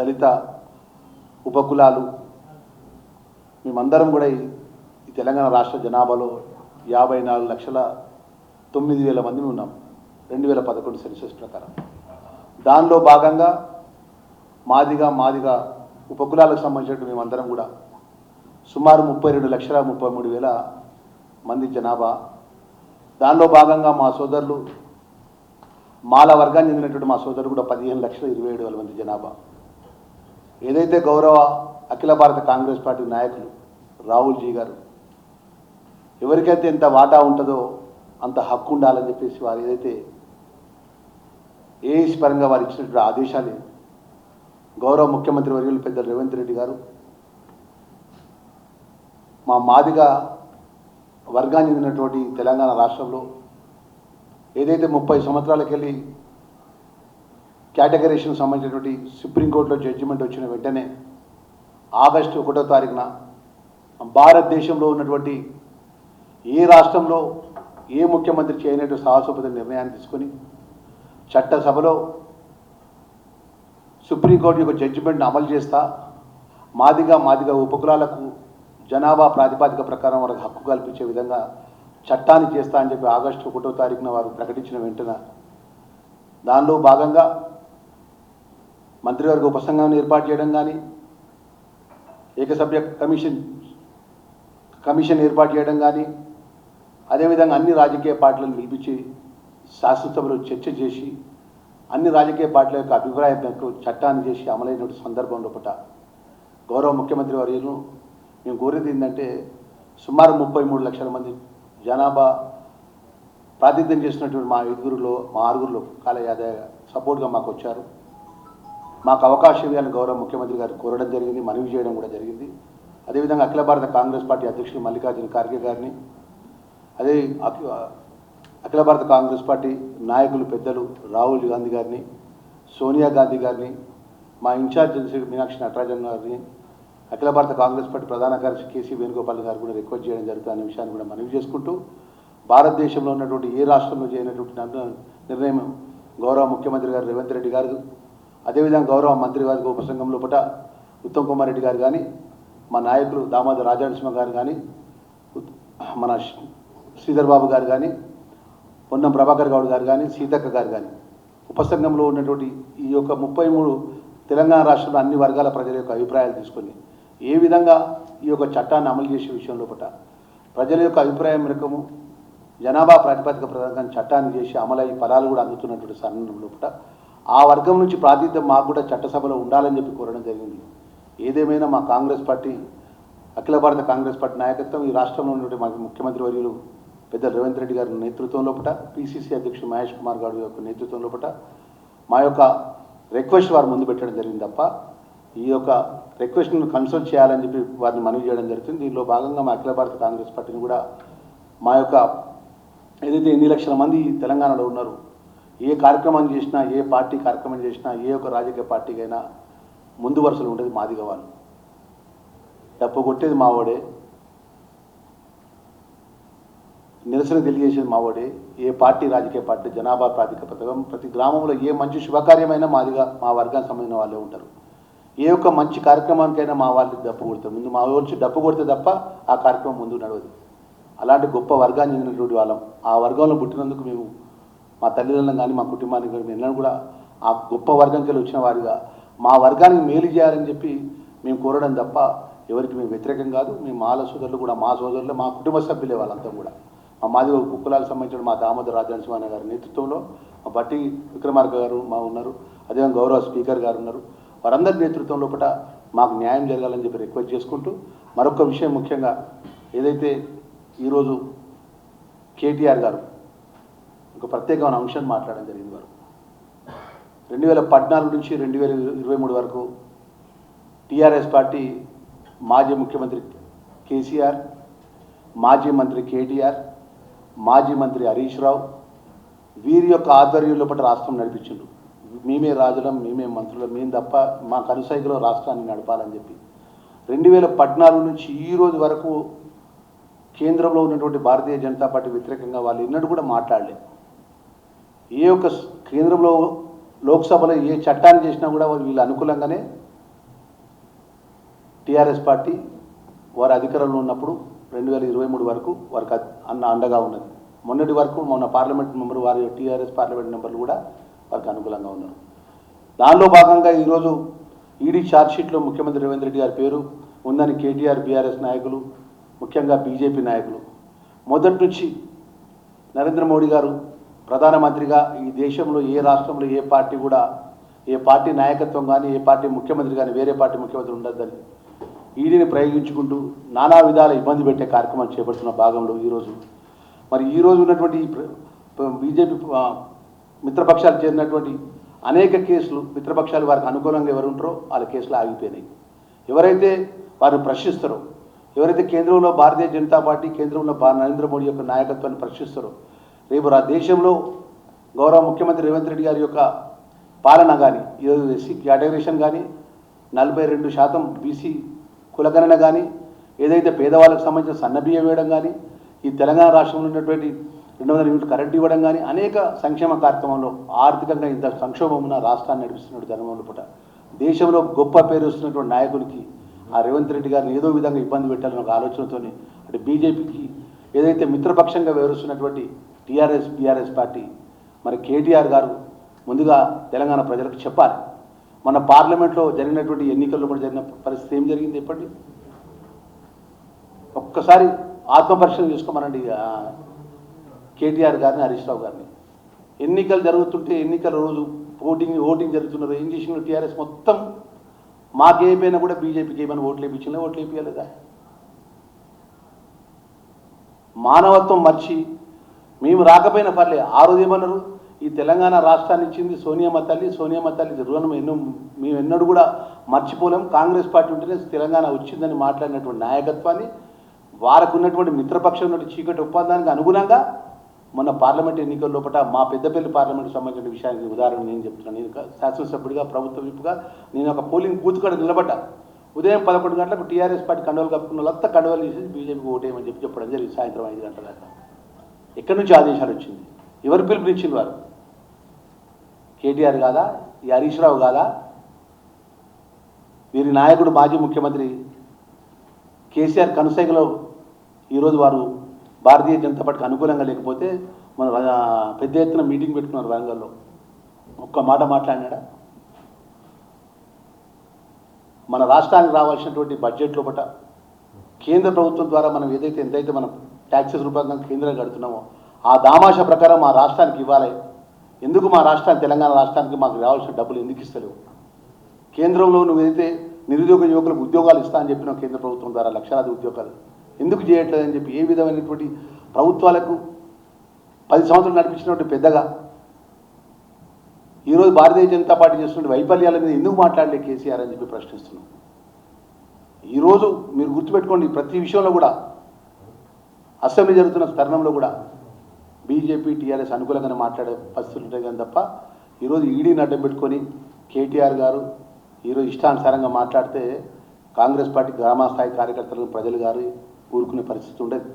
దళిత ఉపకులాలు మేమందరం కూడా ఈ తెలంగాణ రాష్ట్ర జనాభాలో 54,09,000 మంది ఉన్నాం 2011 సెన్సస్ ప్రకారం. దానిలో భాగంగా మాదిగా ఉపకులాలకు సంబంధించినట్టు మేమందరం కూడా సుమారు 32,33,000 మంది జనాభా. దానిలో భాగంగా మా సోదరులు మాల వర్గానికి చెందినటువంటి మా సోదరులు కూడా 15,27,000 మంది జనాభా. ఏదైతే గౌరవ అఖిల భారత కాంగ్రెస్ పార్టీ నాయకులు రాహుల్జీ గారు ఎవరికైతే ఎంత వాటా ఉంటుందో అంత హక్కు ఉండాలని చెప్పేసి వారు ఏదైతే ఏఈసీ పరంగా వారు ఇచ్చినటువంటి ఆదేశాలు గౌరవ ముఖ్యమంత్రి వర్యులు పెద్దలు రేవంత్ రెడ్డి గారు మా మాదిగా వర్గానికి చెందినటువంటి తెలంగాణ రాష్ట్రంలో ఏదైతే 30 సంవత్సరాలకెళ్ళి కేటగరీషన్ సంబంధించినటువంటి సుప్రీంకోర్టులో జడ్జిమెంట్ వచ్చిన వెంటనే ఆగస్టు 1వ తారీఖున భారతదేశంలో ఉన్నటువంటి ఏ రాష్ట్రంలో ఏ ముఖ్యమంత్రి చేయనట్టు సాహసోపేత నిర్ణయాన్ని తీసుకొని చట్టసభలో సుప్రీంకోర్టు యొక్క జడ్జిమెంట్ను అమలు చేస్తా మాదిగా ఉపకులాలకు జనాభా ప్రాతిపదిక ప్రకారం వారికి హక్కు కల్పించే విధంగా చట్టాన్ని చేస్తా అని చెప్పి ఆగస్టు 1వ తారీఖున వారు ప్రకటించిన వెంటనే దానిలో భాగంగా మంత్రివర్గ ఉపసంఘాన్ని ఏర్పాటు చేయడం కానీ ఏకసభ్య కమిషన్ ఏర్పాటు చేయడం కానీ అదేవిధంగా అన్ని రాజకీయ పార్టీలను పిలిపించి శాసనసభలో చర్చ చేసి అన్ని రాజకీయ పార్టీల యొక్క అభిప్రాయం మేరకు చట్టాన్ని చేసి అమలైన సందర్భంలో గౌరవ ముఖ్యమంత్రి వర్యులు మేము కోరేది ఏంటంటే సుమారు 33 లక్షల మంది జనాభా ప్రాతినిధ్యం చేసినటువంటి మా ఆరుగురులో కాల యాదయ్య సపోర్ట్గా మాకు వచ్చారు. మాకు అవకాశం ఇవ్వాలని గౌరవ ముఖ్యమంత్రి గారు కోరడం జరిగింది, మనవి చేయడం కూడా జరిగింది. అదేవిధంగా అఖిల భారత కాంగ్రెస్ పార్టీ అధ్యక్షులు మల్లికార్జున ఖార్గే గారిని, అదే అఖిల భారత కాంగ్రెస్ పార్టీ నాయకులు పెద్దలు రాహుల్ గాంధీ గారిని, సోనియా గాంధీ గారిని, మా ఇన్ఛార్జ్ మీనాక్షి నటరాజన్ గారిని, అఖిల భారత కాంగ్రెస్ పార్టీ ప్రధాన కార్యదర్శి కేసీ వేణుగోపాల్ గారు కూడా రిక్వెస్ట్ చేయడం జరుగుతుంది అనే విషయాన్ని కూడా మనవి చేసుకుంటూ భారతదేశంలో ఉన్నటువంటి ఏ రాష్ట్రంలో చేయనటువంటి నిర్ణయం గౌరవ ముఖ్యమంత్రి గారు రేవంత్ రెడ్డి గారు, అదేవిధంగా గౌరవ మంత్రివర్గ ఉపసంఘం లోపల ఉత్తమ్ కుమార్ రెడ్డి గారు కానీ, మా నాయకులు దామోదర్ రాజనరసింహ గారు కానీ, మన శ్రీధర్ బాబు గారు కానీ, పొన్నం ప్రభాకర్ గౌడ్ గారు కానీ, సీతక్క గారు కానీ ఉపసంఘంలో ఉన్నటువంటి ఈ యొక్క 33 తెలంగాణ రాష్ట్రంలో అన్ని వర్గాల ప్రజల యొక్క అభిప్రాయాలు తీసుకొని ఏ విధంగా ఈ యొక్క చట్టాన్ని అమలు చేసే విషయంలో ప్రజల యొక్క అభిప్రాయం మేరకు జనాభా ప్రాతిపదిక ప్రకారం చట్టాన్ని చేసి అమలయ్యి ఫలాలు కూడా అందుతున్నటువంటి సమయంలో ఆ వర్గం నుంచి ప్రాతినిధ్యం మాకు కూడా చట్టసభలో ఉండాలని చెప్పి కోరడం జరిగింది. ఏదేమైనా మా కాంగ్రెస్ పార్టీ అఖిల భారత కాంగ్రెస్ పార్టీ నాయకత్వం ఈ రాష్ట్రంలో ఉన్నటువంటి మా ముఖ్యమంత్రి వర్యులు పెద్ద రేవంత్ రెడ్డి గారి నేతృత్వంలో పిసిసి అధ్యక్షుడు మహేష్ కుమార్ గౌడ్ యొక్క నేతృత్వంలో మా యొక్క రిక్వెస్ట్ వారు ముందు పెట్టడం జరిగింది తప్ప ఈ యొక్క రిక్వెస్ట్ను కన్సల్ట్ చేయాలని చెప్పి వారిని మనవి చేయడం జరుగుతుంది. దీనిలో భాగంగా మా అఖిల భారత కాంగ్రెస్ పార్టీని కూడా మా యొక్క ఏదైతే ఎన్ని లక్షల మంది తెలంగాణలో ఉన్నారు, ఏ కార్యక్రమం చేసినా, ఏ పార్టీ కార్యక్రమం చేసినా, ఏ ఒక్క రాజకీయ పార్టీకైనా ముందు వరుసలో ఉండేది మాదిగా వాళ్ళు. డప్పు కొట్టేది మావాడే, నిరసన తెలియజేసేది మావాడే. ఏ పార్టీ రాజకీయ పార్టీ జనాభా ప్రాతిపదిక పథకం ప్రతి గ్రామంలో ఏ మంచి శుభకార్యమైనా మాదిగా మా వర్గానికి సంబంధించిన వాళ్ళే ఉంటారు. ఏ ఒక్క మంచి కార్యక్రమానికైనా మా వాళ్ళు డప్పు కొడతారు. ముందు మా వచ్చి డప్పు కొడితే తప్ప ఆ కార్యక్రమం ముందు నడవదు. అలాంటి గొప్ప వర్గాన్ని చెందినటువంటి వాళ్ళం. ఆ వర్గంలో పుట్టినందుకు మేము మా తల్లిదండ్రులను కానీ మా కుటుంబానికి కానీ ఎన్నడూ కూడా ఆ గొప్ప వర్గంకి వచ్చిన వారిగా మా వర్గానికి మేలు చేయాలని చెప్పి మేము కోరడం తప్ప ఎవరికి మేము వ్యతిరేకం కాదు. మేము మాల సోదరులు కూడా మా సోదరులు మా కుటుంబ సభ్యులే వాళ్ళంతా కూడా. మా మాది కుక్కలాలకు సంబంధించిన మా దామోదర్ రాజనరసింహ గారి నేతృత్వంలో మా బట్టి విక్రమార్క గారు మా ఉన్నారు, అదేవిధంగా గౌరవ స్పీకర్ గారు ఉన్నారు. వారందరి నేతృత్వంలో మాకు న్యాయం జరగాలని చెప్పి రిక్వెస్ట్ చేసుకుంటూ మరొక విషయం ముఖ్యంగా ఏదైతే ఈరోజు కేటీఆర్ గారు ఒక ప్రత్యేకమైన అంశాన్ని మాట్లాడడం జరిగింది. వారు 2014 నుంచి 2023 వరకు టీఆర్ఎస్ పార్టీ మాజీ ముఖ్యమంత్రి కేసీఆర్, మాజీ మంత్రి కేటీఆర్, మాజీ మంత్రి హరీష్ రావు వీరి యొక్క ఆధ్వర్యంలో రాష్ట్రం నడిపించిండు. మేమే రాజులం, మేమే మంత్రులం, మేము తప్ప మా కనుసైగలో రాష్ట్రాన్ని నడపాలని చెప్పి 2014 నుంచి ఈ రోజు వరకు కేంద్రంలో ఉన్నటువంటి భారతీయ జనతా పార్టీ వ్యతిరేకంగా వాళ్ళు ఎన్నడూ కూడా మాట్లాడలేదు. ఏ ఒక్క కేంద్రంలో లోక్సభలో ఏ చట్టాన్ని చేసినా కూడా వీళ్ళు అనుకూలంగానే టీఆర్ఎస్ పార్టీ వారి అధికారంలో ఉన్నప్పుడు 2023 వరకు వారికి అండగా ఉన్నది. మొన్నటి వరకు మొన్న పార్లమెంట్ మెంబర్ వారి టీఆర్ఎస్ పార్లమెంట్ మెంబర్లు కూడా వారికి అనుకూలంగా ఉన్నారు. దానిలో భాగంగా ఈరోజు ఈడీ ఛార్జ్షీట్లో ముఖ్యమంత్రి రేవంత్ రెడ్డి గారి పేరు ఉందని కేటీఆర్ బీఆర్ఎస్ నాయకులు, ముఖ్యంగా బీజేపీ నాయకులు మొదటి నుంచి నరేంద్ర మోడీ గారు ప్రధానమంత్రిగా ఈ దేశంలో ఏ రాష్ట్రంలో ఏ పార్టీ కూడా ఏ పార్టీ నాయకత్వం కానీ ఏ పార్టీ ముఖ్యమంత్రి కానీ వేరే పార్టీ ముఖ్యమంత్రి ఉండద్దని ఈడీని ప్రయోగించుకుంటూ నానా విధాల ఇబ్బంది పెట్టే కార్యక్రమం చేపడుతున్న భాగంలో ఈరోజు ఉన్నటువంటి బీజేపీ మిత్రపక్షాలు చేరినటువంటి అనేక కేసులు మిత్రపక్షాలు వారికి అనుకూలంగా ఎవరు ఉంటారో వాళ్ళ కేసులు ఆగిపోయినాయి. ఎవరైతే వారిని ప్రశ్నిస్తారో, ఎవరైతే కేంద్రంలో భారతీయ జనతా పార్టీ కేంద్రంలో నరేంద్ర మోడీ యొక్క నాయకత్వాన్ని ప్రశ్నిస్తారో, రేపు దేశంలో గౌరవ ముఖ్యమంత్రి రేవంత్ రెడ్డి గారి యొక్క పాలన కానీ, ఈరోజు ఎస్సీ కేటగరేషన్ కానీ, 42% బీసీ కులగణన కానీ, ఏదైతే పేదవాళ్ళకు సంబంధించిన సన్నబియ్యం వేయడం కానీ, ఈ తెలంగాణ రాష్ట్రంలో ఉన్నటువంటి 200 యూనిట్లు కరెంట్ ఇవ్వడం కానీ, అనేక సంక్షేమ కార్యక్రమంలో ఆర్థికంగా ఇంత సంక్షోభం ఉన్న రాష్ట్రాన్ని నడిపిస్తున్న ధర్మంలో పూట దేశంలో గొప్ప పేరు వస్తున్నటువంటి నాయకునికి ఆ రేవంత్ రెడ్డి గారిని ఏదో విధంగా ఇబ్బంది పెట్టాలని ఒక ఆలోచనతో అంటే బీజేపీకి ఏదైతే మిత్రపక్షంగా వ్యవహరిస్తున్నటువంటి టీఆర్ఎస్ బీఆర్ఎస్ పార్టీ మరి కేటీఆర్ గారు ముందుగా తెలంగాణ ప్రజలకు చెప్పాలి. మన పార్లమెంట్లో జరిగినటువంటి ఎన్నికల్లో కూడా జరిగిన పరిస్థితి ఏం జరిగింది చెప్పండి. ఒక్కసారి ఆత్మపరిశీలన చేసుకోమనండి కేటీఆర్ గారిని, హరీష్ రావు గారిని. ఎన్నికలు జరుగుతుంటే ఎన్నికల రోజు ఓటింగ్ జరుగుతున్నారు. ఏం చేసిన టీఆర్ఎస్ మొత్తం మాకేమైనా కూడా బీజేపీకి ఏమైనా ఓట్లు వేయించినా ఓట్లు వేయించలేదా? మానవత్వం మర్చి మేము రాకపోయినా పర్లేదు. ఆ రోజు ఏమన్నారు, ఈ తెలంగాణ రాష్ట్రాన్ని ఇచ్చింది సోనియమ్మ తల్లి రుణం మేము ఎన్నడూ కూడా మర్చిపోలేం. కాంగ్రెస్ పార్టీ ఉంటేనే తెలంగాణ వచ్చిందని మాట్లాడినటువంటి నాయకత్వాన్ని వారికి ఉన్నటువంటి మిత్రపక్షం ఉన్నటువంటి చీకటి ఒప్పందానికి అనుగుణంగా మొన్న పార్లమెంట్ ఎన్నికల లోపల మా పెద్దపల్లి పార్లమెంట్కి సంబంధించిన విషయానికి ఉదాహరణ నేను చెప్తున్నాను. నేను శాసనసభ్యుడిగా ప్రభుత్వ విప్పుగా నేను ఒక పోలింగ్ బూత్ కాడ నిలబడ్డా. ఉదయం 11 గంటలకు టీఆర్ఎస్ పార్టీ కండువలు కప్పుకున్న వాళ్ళంతా కండువలు చేసి బీజేపీకి ఓటేయమని చెప్పడం జరిగింది. సాయంత్రం 5 గంటల దాకా. ఎక్కడి నుంచి ఆదేశాలు వచ్చింది? ఎవరు పిలుపునిచ్చింది? వారు కేటీఆర్ కాదా? ఈ హరీష్ రావు కాదా? వీరి నాయకుడు మాజీ ముఖ్యమంత్రి కేసీఆర్ కనుసైగలో ఈరోజు వారు భారతీయ జనతా పార్టీకి అనుకూలంగా లేకపోతే మన పెద్ద ఎత్తున మీటింగ్ పెట్టుకున్నారు వరంగల్లో. ఒక్క మాట మాట్లాడినాడా? మన రాష్ట్రానికి రావాల్సినటువంటి బడ్జెట్ లోపల కేంద్ర ప్రభుత్వం ద్వారా మనం ఎంతైతే మనం ట్యాక్సెస్ రూపంగా కేంద్రం కడుతున్నామో ఆ దామాష ప్రకారం మా రాష్ట్రానికి ఇవ్వాలి. ఎందుకు మా రాష్ట్రానికి, తెలంగాణ రాష్ట్రానికి మాకు రావాల్సిన డబ్బులు ఎందుకు ఇస్తలేవు? కేంద్రంలో నువ్వు ఏదైతే నిరుద్యోగ యువకులకు ఉద్యోగాలు ఇస్తా అని చెప్పినావు కేంద్ర ప్రభుత్వం ద్వారా లక్షలాది ఉద్యోగాలు ఎందుకు చేయట్లేదని చెప్పి ఏ విధమైనటువంటి ప్రభుత్వాలకు 10 సంవత్సరాలు నడిపించినటువంటి పెద్దగా ఈరోజు భారతీయ జనతా పార్టీ చేస్తున్న వైఫల్యాల మీద ఎందుకు మాట్లాడలే కేసీఆర్ అని చెప్పి ప్రశ్నిస్తున్నాం. ఈరోజు మీరు గుర్తుపెట్టుకోండి, ప్రతి విషయంలో కూడా అసెంబ్లీ జరుగుతున్న తరుణంలో కూడా బీజేపీ టీఆర్ఎస్ అనుకూలంగానే మాట్లాడే పరిస్థితులు ఉంటాయి కానీ తప్ప ఈరోజు ఈడీని అడ్డం పెట్టుకొని కేటీఆర్ గారు ఈరోజు ఇష్టానుసారంగా మాట్లాడితే కాంగ్రెస్ పార్టీ గ్రామస్థాయి కార్యకర్తలు ప్రజలు గారు ఊరుకునే పరిస్థితి ఉండేది.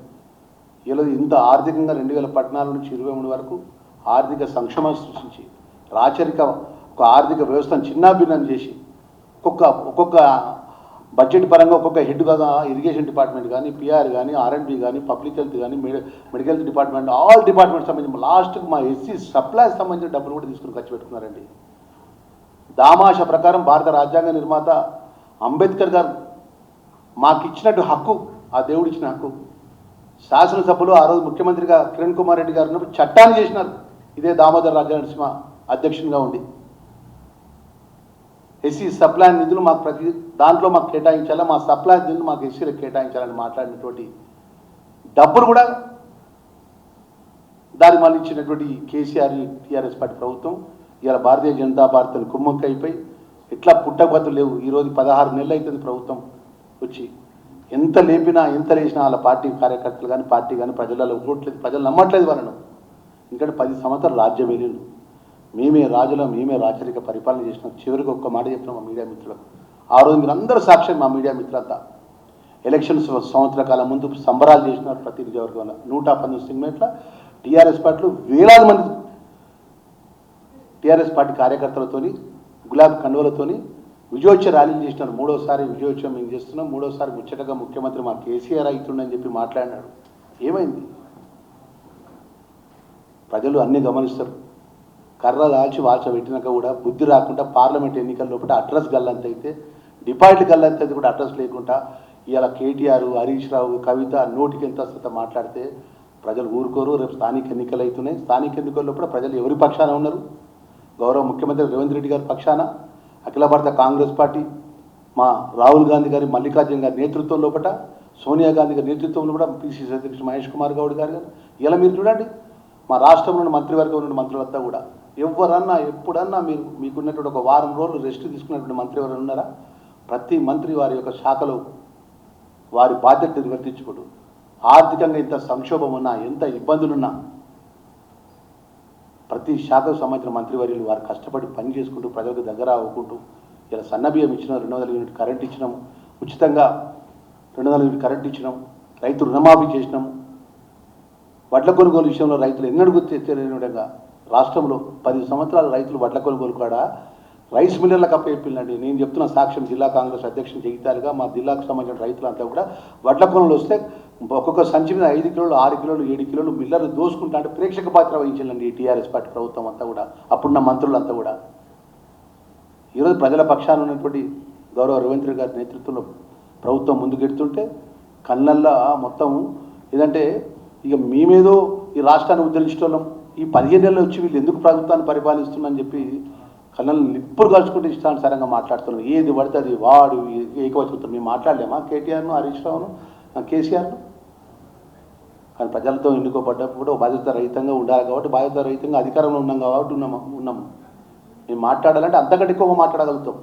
ఈరోజు ఇంత ఆర్థికంగా 2014 నుంచి 23 వరకు ఆర్థిక సంక్షోభం సృష్టించి రాచరిక ఒక ఆర్థిక వ్యవస్థను చిన్నాభిన్నం చేసి ఒక్కొక్క బడ్జెట్ పరంగా ఒక్కొక్క హెడ్గా ఇరిగేషన్ డిపార్ట్మెంట్ కానీ, పిఆర్ కానీ, ఆర్ఎండ్బి కానీ, పబ్లిక్ హెల్త్ కానీ, medical health department, all department సంబంధించి లాస్ట్కి మా ఎస్సీ సప్లైస్ సంబంధించిన డబ్బులు కూడా తీసుకుని ఖర్చు పెట్టుకున్నారండి. దామాష ప్రకారం భారత రాజ్యాంగ నిర్మాత అంబేద్కర్ గారు మాకు ఇచ్చినట్టు హక్కు, ఆ దేవుడు ఇచ్చిన హక్కు శాసనసభలో ఆ రోజు ముఖ్యమంత్రిగా కిరణ్ కుమార్ రెడ్డి గారు ఉన్నప్పుడు చట్టాన్ని చేసినారు. ఇదే దామోదర్ రాజనరసింహ అధ్యక్షునిగా ఉండి ఎస్సీ సప్లై నిధులు మాకు ప్రతి దాంట్లో మాకు కేటాయించాలా, మా సప్లై నిధులు మాకు ఎస్సీలకు కేటాయించాలని మాట్లాడినటువంటి డబ్బులు కూడా దారి మళ్ళీ ఇచ్చినటువంటి కేసీఆర్ టీఆర్ఎస్ పార్టీ ప్రభుత్వం ఇవాళ భారతీయ జనతా పార్టీని కుమ్మక్క అయిపోయి ఎట్లా పుట్టబద్దులు లేవు. ఈరోజు 16 నెలలు అవుతుంది ప్రభుత్వం వచ్చి. ఎంత లేపినా ఎంత లేచినా వాళ్ళ పార్టీ కార్యకర్తలు కానీ పార్టీ కానీ ప్రజలలో ఓట్లేదు, ప్రజలు నమ్మట్లేదు వాళ్ళను. ఎందుకంటే 10 సంవత్సరాలు రాజ్యం వెళ్ళిండు. మేమే రాజులం, మేమే రాచరిక పరిపాలన చేసినాం. చివరికి ఒక్క మాట చెప్పినాం మా మీడియా మిత్రులకు. ఆ రోజు మీరు అందరూ సాక్ష్యం, మా మీడియా మిత్రులంతా ఎలక్షన్స్ సంవత్సర కాలం ముందు సంబరాలు చేసినారు. ప్రతి నియోజకవర్గంలో 119 సిగ్నెట్ల టీఆర్ఎస్ పార్టీలు వేలాది మంది టీఆర్ఎస్ పార్టీ కార్యకర్తలతోని గులాబీ కండువలతోని విజయోత్సవ ర్యాలీలు చేసినారు. మూడోసారి విజయోత్సవం మేము చేస్తున్నాం, మూడోసారి ముచ్చటగా ముఖ్యమంత్రి మా కేసీఆర్ అవుతుండని చెప్పి మాట్లాడినాడు. ఏమైంది? ప్రజలు అన్నీ గమనిస్తారు. కర్ర దాల్చి పెట్టినాక కూడా బుద్ధి రాకుండా పార్లమెంట్ ఎన్నికల లోపల అడ్రస్ గల్లంతైతే, డిపాజిట్ గల్లంతైతే కూడా అడ్రస్ లేకుండా ఇవాళ కేటీఆర్, హరీష్ రావు, కవిత నోటికి ఎంత వస్తుందో మాట్లాడితే ప్రజలు ఊరుకోరు. రేపు స్థానిక ఎన్నికలు అవుతున్నాయి. స్థానిక ఎన్నికల్లో కూడా ప్రజలు ఎవరి పక్షాన ఉన్నారు? గౌరవ ముఖ్యమంత్రి రేవంత్ రెడ్డి గారి పక్షాన, అఖిల భారత కాంగ్రెస్ పార్టీ మా రాహుల్ గాంధీ గారి, మల్లికార్జున గారి నేతృత్వం లోపల, సోనియా గాంధీ గారి నేతృత్వంలో కూడా పిసిసి అధ్యక్షుడు మహేష్ కుమార్ గౌడ్ గారు ఇలా మీరు చూడండి, మా రాష్ట్రంలోని మంత్రివర్గం ఉన్న మంత్రులంతా కూడా ఎవరన్నా ఎప్పుడన్నా మీకున్నటువంటి ఒక వారం రోజులు రెస్ట్ తీసుకున్నటువంటి మంత్రి ఎవరైనా ఉన్నారా? ప్రతి మంత్రి వారి యొక్క శాఖలో వారి బాధ్యత నిర్వర్తించుకోడు. ఆర్థికంగా ఎంత సంక్షోభం ఉన్నా, ఎంత ఇబ్బందులున్నా ప్రతి శాఖకు సంబంధించిన మంత్రివర్యులు వారు కష్టపడి పని చేసుకుంటూ ప్రజలకు దగ్గర అవ్వకుంటూ ఇలా సన్నబియ్యం ఇచ్చినాం, 200 యూనిట్ కరెంట్ ఇచ్చినాము, ఉచితంగా 200 యూనిట్ కరెంట్ ఇచ్చినాము, రైతు రుణమాఫీ చేసినాము. వడ్ల కొనుగోలు విషయంలో రైతులు ఎన్నడూ గుర్తెత్తలేని విధంగా రాష్ట్రంలో 10 సంవత్సరాలు రైతులు వడ్ల కొనుగోలు కూడా రైస్ మిల్లర్లకు అప్పచెప్పిందండి. నేను చెప్తున్న సాక్ష్యం, జిల్లా కాంగ్రెస్ అధ్యక్షుని జగిత్యాలుగా మా జిల్లాకు సంబంధించిన రైతులంతా కూడా వడ్ల కొనుగోలు వస్తే ఒక్కొక్క సంచి మీద 5 కిలోలు, 6 కిలోలు, 7 కిలోలు మిల్లర్లు దోసుకుంటా అంటే ప్రేక్షక పాత్ర వహించాలండి ఈ టీఆర్ఎస్ పార్టీ ప్రభుత్వం అంతా కూడా, అప్పుడున్న మంత్రులంతా కూడా. ఈరోజు ప్రజల పక్షాన ఉన్నటువంటి గౌరవ రేవంత్ రెడ్డి గారి నేతృత్వంలో ప్రభుత్వం ముందుకెడుతుంటే కళ్ళల్లో మొత్తం ఏదంటే ఇక మేమేదో ఈ రాష్ట్రాన్ని ఉద్ధరించడం, ఈ 15 నెలలు వచ్చి వీళ్ళు ఎందుకు ప్రభుత్వాన్ని పరిపాలిస్తున్నారని చెప్పి కళ్ళను నిప్పులు కలుచుకుంటే ఇష్టానుసారంగా మాట్లాడుతున్నారు. ఏది పడితే అది వాడు ఏకవచనం. మేము మాట్లాడలేమా కేటీఆర్ను, హరీష్ రావును, కేసీఆర్ను? కానీ ప్రజలతో ఎన్నుకోబడ్డప్పుడు బాధ్యత రహితంగా ఉండాలి కాబట్టి, బాధ్యత రహితంగా అధికారంలో ఉన్నాం కాబట్టి ఉన్నాము. మేము మాట్లాడాలంటే అంతకంటే ఎక్కువ మాట్లాడగలుగుతాం.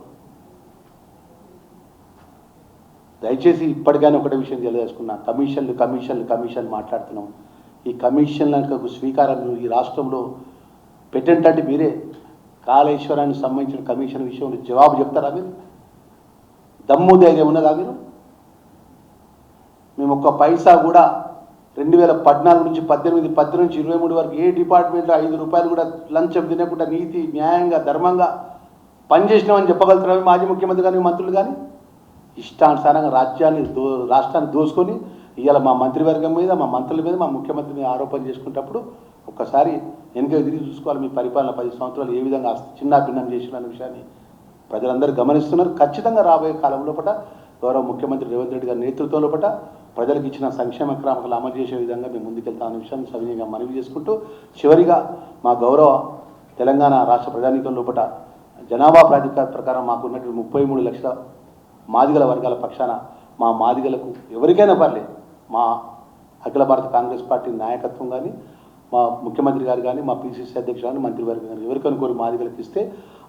దయచేసి ఇప్పటికైనా ఒకటే విషయం తెలియజేసుకున్నా, కమిషన్లు మాట్లాడుతున్నాం. ఈ కమిషన్లకు స్వీకారం ఈ రాష్ట్రంలో పెట్టంటే మీరే. కాళేశ్వరానికి సంబంధించిన కమిషన్ విషయంలో జవాబు చెప్తారా మీరు? దమ్ము ధైర్యం ఉన్నదా మీరు? మేము ఒక్క పైసా కూడా 2014 నుంచి 18 నుంచి 23 వరకు ఏ డిపార్ట్మెంట్లో 5 రూపాయలు కూడా లంచం తినకుండా నీతి న్యాయంగా ధర్మంగా పనిచేసినామని చెప్పగలుగుతున్నాం మాజీ ముఖ్యమంత్రి కానీ మంత్రులు కానీ? ఇష్టానుసారంగా రాష్ట్రాన్ని దోసుకొని ఇవాళ మా మంత్రివర్గం మీద, మా మంత్రుల మీద, మా ముఖ్యమంత్రి మీద ఆరోపణ చేసుకునేటప్పుడు ఒక్కసారి వెనుక తిరిగి చూసుకోవాలి. మీ పరిపాలన 10 సంవత్సరాలు ఏ విధంగా చిన్నాభిన్నం చేసిన విషయాన్ని ప్రజలందరూ గమనిస్తున్నారు. ఖచ్చితంగా రాబోయే కాలంలో గౌరవ ముఖ్యమంత్రి రేవంత్ రెడ్డి గారి నేతృత్వంలో ప్రజలకు ఇచ్చిన సంక్షేమ క్రమాలు అమలు చేసే విధంగా మేము ముందుకెళ్తామనే విషయాన్ని సవినీయంగా మనవి చేసుకుంటూ, చివరిగా మా గౌరవ తెలంగాణ రాష్ట్ర ప్రజానీకం లోపల జనాభా ప్రాతిపదిక ప్రకారం మాకు ఉన్నటువంటి 33 లక్షల మాదిగల వర్గాల పక్షాన మా మాదిగలకు ఎవరికైనా పర్లేదు, మా అఖిల భారత కాంగ్రెస్ పార్టీ నాయకత్వం కానీ, మా ముఖ్యమంత్రి గారు కానీ, మా పిసిసి అధ్యక్షుడు కానీ, మంత్రివర్గం కానీ ఎవరికైనా కోరి మాదిగలకు ఇస్తే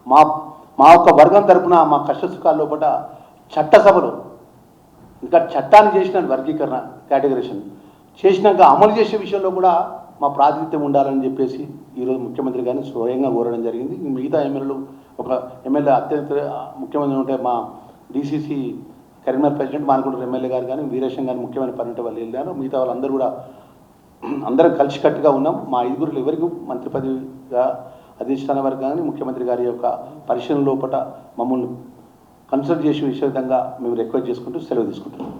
మా యొక్క వర్గం తరఫున మా కష్టసుఖాల లోపల చట్టసభలో ఇంకా చట్టాన్ని చేసిన వర్గీకరణ కేటగరేషన్ చేసినాక అమలు చేసే విషయంలో కూడా మా ప్రాతినిధ్యం ఉండాలని చెప్పేసి ఈరోజు ముఖ్యమంత్రి గారిని స్వయంగా కోరడం జరిగింది. మిగతా ఎమ్మెల్యేలు, ఒక ఎమ్మెల్యే అత్యంత ముఖ్యమంత్రి ఉంటే మా డిసిసి కరీంనగర్ ప్రెసిడెంట్ మానుకుంటారు ఎమ్మెల్యే గారు కానీ, వీరేశం గారు ముఖ్యమైన పని ఉంటే వాళ్ళు వెళ్ళారు. మిగతా వాళ్ళందరూ కూడా అందరం కలిసికట్టుగా ఉన్నాం. మా 5గురు ఎవరికి మంత్రి పదవిగా అధిష్టాన వర్గం కానీ ముఖ్యమంత్రి గారి యొక్క పరిశీలన లోపల మమ్మల్ని కన్సల్ట్ చేసే విధంగా మేము రిక్వెస్ట్ చేసుకుంటూ సెలవు తీసుకుంటున్నాం.